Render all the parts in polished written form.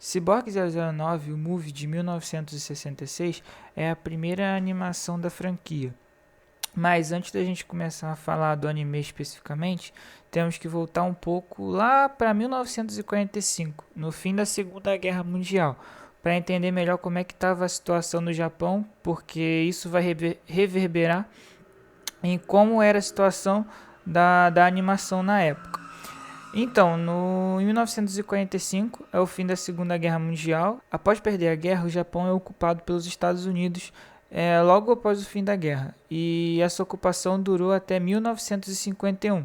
Cyborg 009, o movie de 1966, é a primeira animação da franquia. Mas antes da gente começar a falar do anime especificamente, temos que voltar um pouco lá para 1945, no fim da Segunda Guerra Mundial, para entender melhor como é que estava a situação no Japão, porque isso vai reverberar em como era a situação da animação na época. Então, em 1945 é o fim da Segunda Guerra Mundial. Após perder a guerra, o Japão é ocupado pelos Estados Unidos logo após o fim da guerra. E essa ocupação durou até 1951.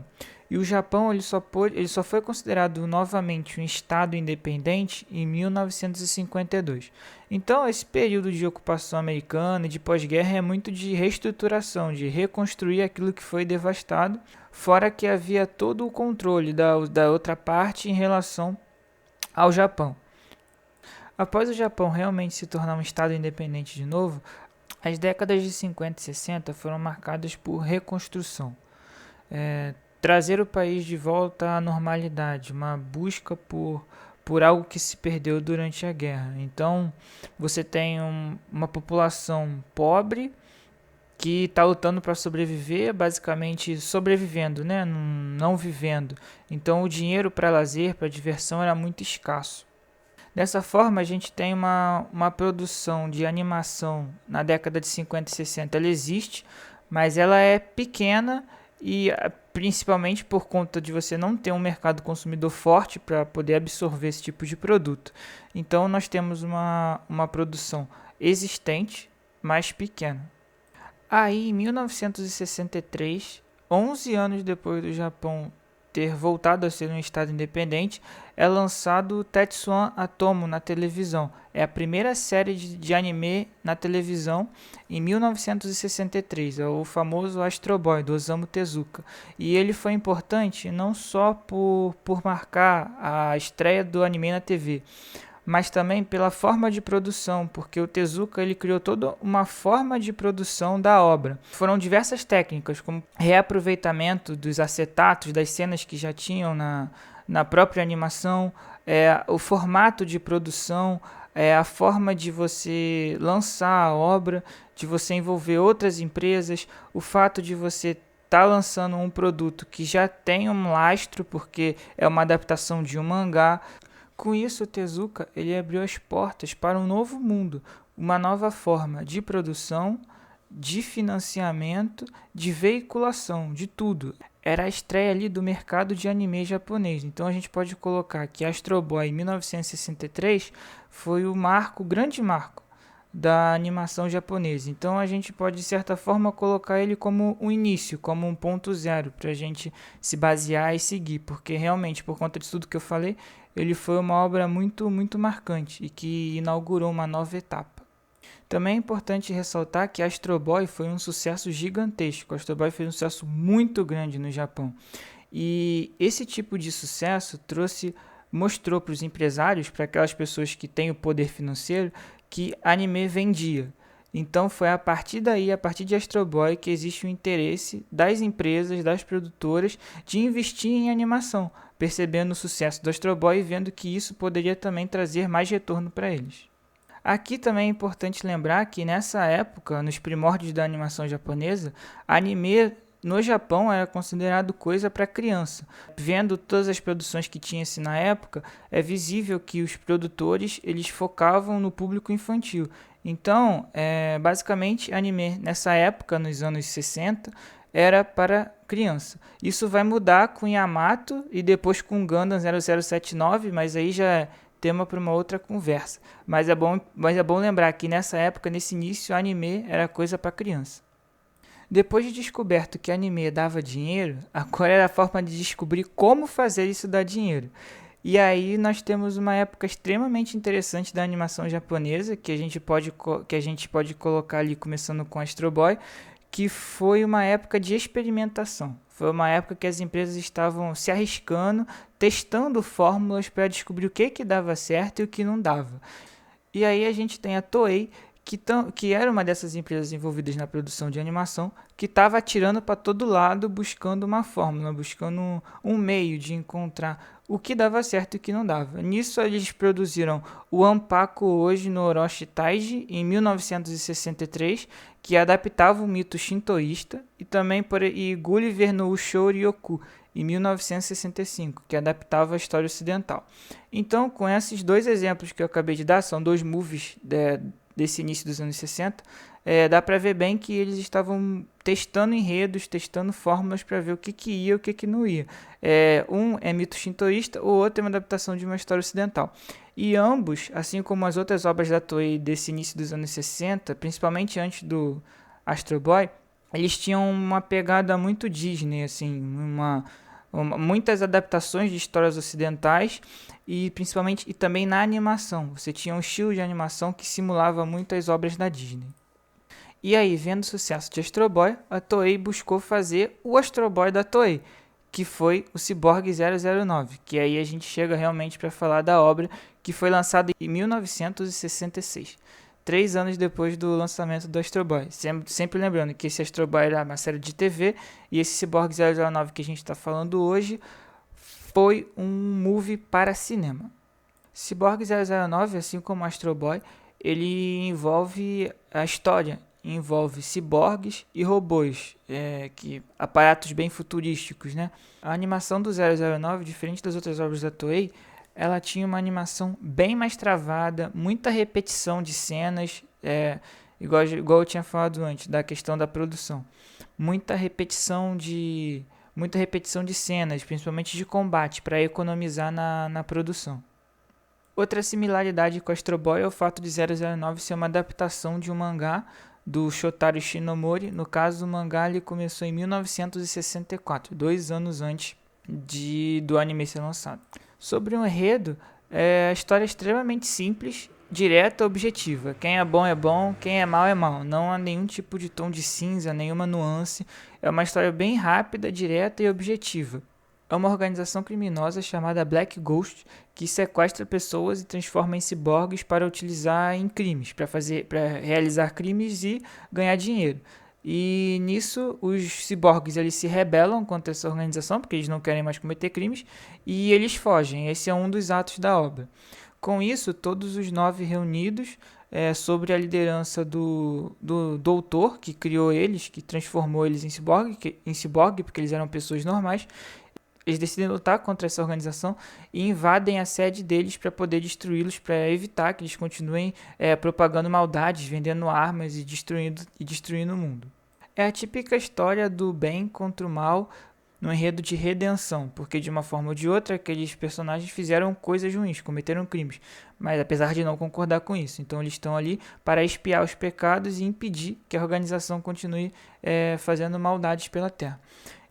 E o Japão ele só foi considerado novamente um estado independente em 1952. Então, esse período de ocupação americana e de pós-guerra é muito de reestruturação, de reconstruir aquilo que foi devastado, fora que havia todo o controle da outra parte em relação ao Japão. Após o Japão realmente se tornar um estado independente de novo, as décadas de 50 e 60 foram marcadas por reconstrução. Trazer o país de volta à normalidade, uma busca por algo que se perdeu durante a guerra. Então, você tem uma população pobre que está lutando para sobreviver, basicamente sobrevivendo, né? Não vivendo. Então, o dinheiro para lazer, para diversão era muito escasso. Dessa forma, a gente tem uma produção de animação na década de 50 e 60. Ela existe, mas ela é pequena e principalmente por conta de você não ter um mercado consumidor forte para poder absorver esse tipo de produto. Então, nós temos uma produção existente, mas pequena. Aí, em 1963, 11 anos depois do Japão ter voltado a ser um estado independente, é lançado o Tetsuan Atomo na televisão. É a primeira série de anime na televisão em 1963, é o famoso Astro Boy, do Osamu Tezuka. E ele foi importante não só por marcar a estreia do anime na TV, mas também pela forma de produção, porque o Tezuka ele criou toda uma forma de produção da obra. Foram diversas técnicas, como reaproveitamento dos acetatos, das cenas que já tinham na própria animação, o formato de produção, a forma de você lançar a obra, de você envolver outras empresas, o fato de você tá lançando um produto que já tem um lastro, porque é uma adaptação de um mangá. Com isso, o Tezuka ele abriu as portas para um novo mundo, uma nova forma de produção, de financiamento, de veiculação, de tudo. Era a estreia ali do mercado de anime japonês. Então a gente pode colocar que Astro Boy em 1963 foi o grande marco da animação japonesa. Então a gente pode de certa forma colocar ele como um início, como um ponto zero para a gente se basear e seguir, porque realmente por conta de tudo que eu falei, ele foi uma obra muito marcante e que inaugurou uma nova etapa. Também é importante ressaltar que Astro Boy foi um sucesso gigantesco. Astro Boy foi um sucesso muito grande no Japão. E esse tipo de sucesso mostrou para os empresários, para aquelas pessoas que têm o poder financeiro, que anime vendia. Então foi a partir daí, a partir de Astro Boy, que existe o interesse das empresas, das produtoras, de investir em animação, percebendo o sucesso do Astro Boy e vendo que isso poderia também trazer mais retorno para eles. Aqui também é importante lembrar que nessa época, nos primórdios da animação japonesa, anime no Japão era considerado coisa para criança. Vendo todas as produções que tinha-se na época, é visível que os produtores eles focavam no público infantil. Então, basicamente, anime nessa época, nos anos 60, era para criança. Isso vai mudar com Yamato e depois com Gundam 0079, mas aí já é tema para uma outra conversa. Mas é bom lembrar que nessa época, nesse início, anime era coisa para criança. Depois de descoberto que anime dava dinheiro, agora era a forma de descobrir como fazer isso dar dinheiro. E aí nós temos uma época extremamente interessante da animação japonesa, que a gente pode colocar ali começando com Astro Boy, que foi uma época de experimentação. Foi uma época que as empresas estavam se arriscando, testando fórmulas para descobrir o que dava certo e o que não dava. E aí a gente tem a Toei, que era uma dessas empresas envolvidas na produção de animação, que estava atirando para todo lado buscando uma fórmula, buscando um meio de encontrar o que dava certo e o que não dava. Nisso eles produziram o Anpaku Hoji no Orochi Taiji em 1963, que adaptava o mito shintoísta, e também Gulliver no Ushou Ryoku em 1965, que adaptava a história ocidental. Então, com esses dois exemplos que eu acabei de dar, são dois movies desse início dos anos 60, dá para ver bem que eles estavam testando enredos, testando fórmulas para ver o que ia e o que não ia. Um é mito shintoísta, o outro é uma adaptação de uma história ocidental. E ambos, assim como as outras obras da Toei desse início dos anos 60, principalmente antes do Astro Boy, eles tinham uma pegada muito Disney, assim, muitas adaptações de histórias ocidentais e principalmente e também na animação. Você tinha um estilo de animação que simulava muitas obras da Disney. E aí, vendo o sucesso de Astro Boy, a Toei buscou fazer o Astro Boy da Toei, que foi o Cyborg 009, que aí a gente chega realmente para falar da obra, que foi lançada em 1966, 3 anos depois do lançamento do Astro Boy. Sempre lembrando que esse Astro Boy era uma série de TV, e esse Cyborg 009 que a gente está falando hoje foi um movie para cinema. Cyborg 009, assim como Astro Boy, ele envolve a história, envolve ciborgues e robôs, aparatos bem futurísticos, né? A animação do 009, diferente das outras obras da Toei, ela tinha uma animação bem mais travada, muita repetição de cenas, igual eu tinha falado antes, da questão da produção. Muita repetição de cenas, principalmente de combate, para economizar na produção. Outra similaridade com Astro Boy é o fato de 009 ser uma adaptação de um mangá do Shotaro Shinomori. No caso, o mangá ele começou em 1964, 2 anos antes do anime ser lançado. Sobre o enredo, a história é extremamente simples, direta e objetiva. Quem é bom, quem é mal é mal. Não há nenhum tipo de tom de cinza, nenhuma nuance. É uma história bem rápida, direta e objetiva. É uma organização criminosa chamada Black Ghost que sequestra pessoas e transforma em ciborgues para utilizar em crimes, para realizar crimes e ganhar dinheiro. E nisso os ciborgues eles se rebelam contra essa organização porque eles não querem mais cometer crimes e eles fogem. Esse é um dos atos da obra. Com isso, todos os 9 reunidos, sobre a liderança do doutor que criou eles, que transformou eles em ciborgue, porque eles eram pessoas normais. Eles decidem lutar contra essa organização e invadem a sede deles para poder destruí-los, para evitar que eles continuem propagando maldades, vendendo armas e destruindo o mundo. É a típica história do bem contra o mal no enredo de redenção, porque de uma forma ou de outra aqueles personagens fizeram coisas ruins, cometeram crimes, mas apesar de não concordar com isso, então eles estão ali para expiar os pecados e impedir que a organização continue fazendo maldades pela Terra.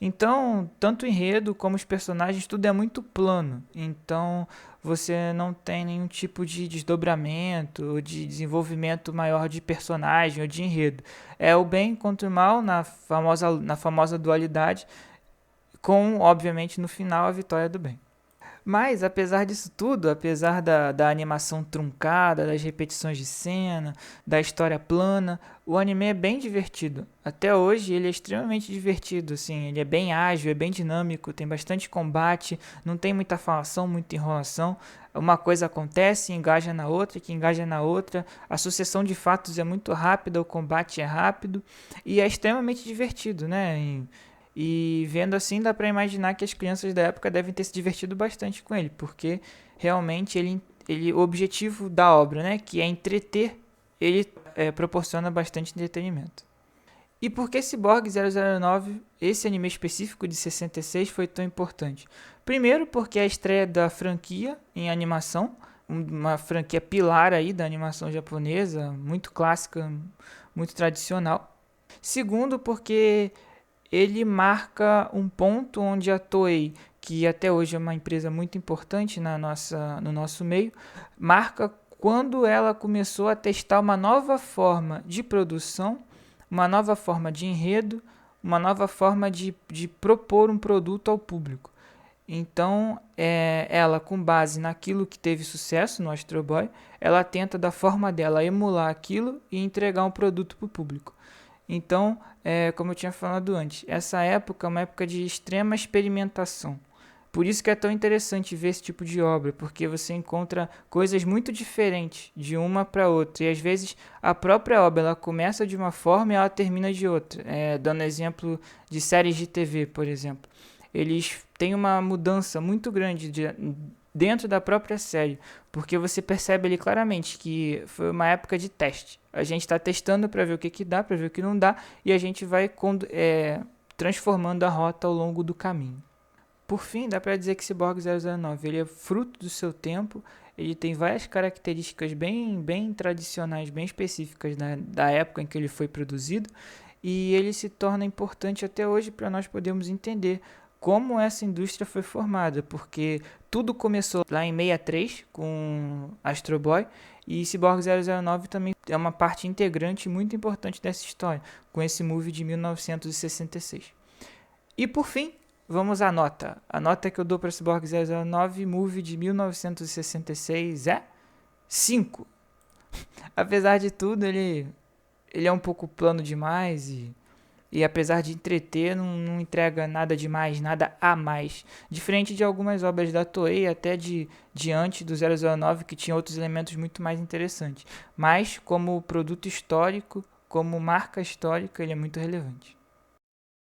Então, tanto o enredo como os personagens, tudo é muito plano, então você não tem nenhum tipo de desdobramento ou de desenvolvimento maior de personagem ou de enredo. É o bem contra o mal na famosa dualidade, com, obviamente, no final a vitória do bem. Mas, apesar disso tudo, apesar da animação truncada, das repetições de cena, da história plana, o anime é bem divertido. Até hoje ele é extremamente divertido, assim, ele é bem ágil, é bem dinâmico, tem bastante combate, não tem muita falação, muita enrolação. Uma coisa acontece, engaja na outra, que engaja na outra, a sucessão de fatos é muito rápida, o combate é rápido e é extremamente divertido, né? E vendo assim, dá para imaginar que as crianças da época devem ter se divertido bastante com ele, porque realmente o objetivo da obra, né, que é entreter, ele proporciona bastante entretenimento. E por que Cyborg 009, esse anime específico de 66, foi tão importante? Primeiro, porque é a estreia da franquia em animação, uma franquia pilar aí da animação japonesa, muito clássica, muito tradicional. Segundo, porque ele marca um ponto onde a Toei, que até hoje é uma empresa muito importante no nosso meio, marca quando ela começou a testar uma nova forma de produção, uma nova forma de enredo, uma nova forma de propor um produto ao público. Então, ela, com base naquilo que teve sucesso no Astro Boy, ela tenta, da forma dela, emular aquilo e entregar um produto para o público. Então, como eu tinha falado antes, essa época é uma época de extrema experimentação. Por isso que é tão interessante ver esse tipo de obra, porque você encontra coisas muito diferentes de uma para outra. E às vezes a própria obra ela começa de uma forma e ela termina de outra. Dando exemplo de séries de TV, por exemplo. Eles têm uma mudança muito grande dentro da própria série, porque você percebe ali claramente que foi uma época de teste. A gente está testando para ver o que dá, para ver o que não dá, e a gente vai transformando a rota ao longo do caminho. Por fim, dá para dizer que Cyborg 009 ele é fruto do seu tempo, ele tem várias características bem tradicionais, bem específicas da época em que ele foi produzido, e ele se torna importante até hoje para nós podermos entender como essa indústria foi formada, porque tudo começou lá em 63 com Astro Boy, e Cyborg 009 também é uma parte integrante muito importante dessa história, com esse movie de 1966. E por fim, vamos à nota. A nota que eu dou para Cyborg 009 movie de 1966 é 5. Apesar de tudo, ele é um pouco plano demais e apesar de entreter, não entrega nada demais, nada a mais. Diferente de algumas obras da Toei, até diante do 009, que tinha outros elementos muito mais interessantes. Mas, como produto histórico, como marca histórica, ele é muito relevante.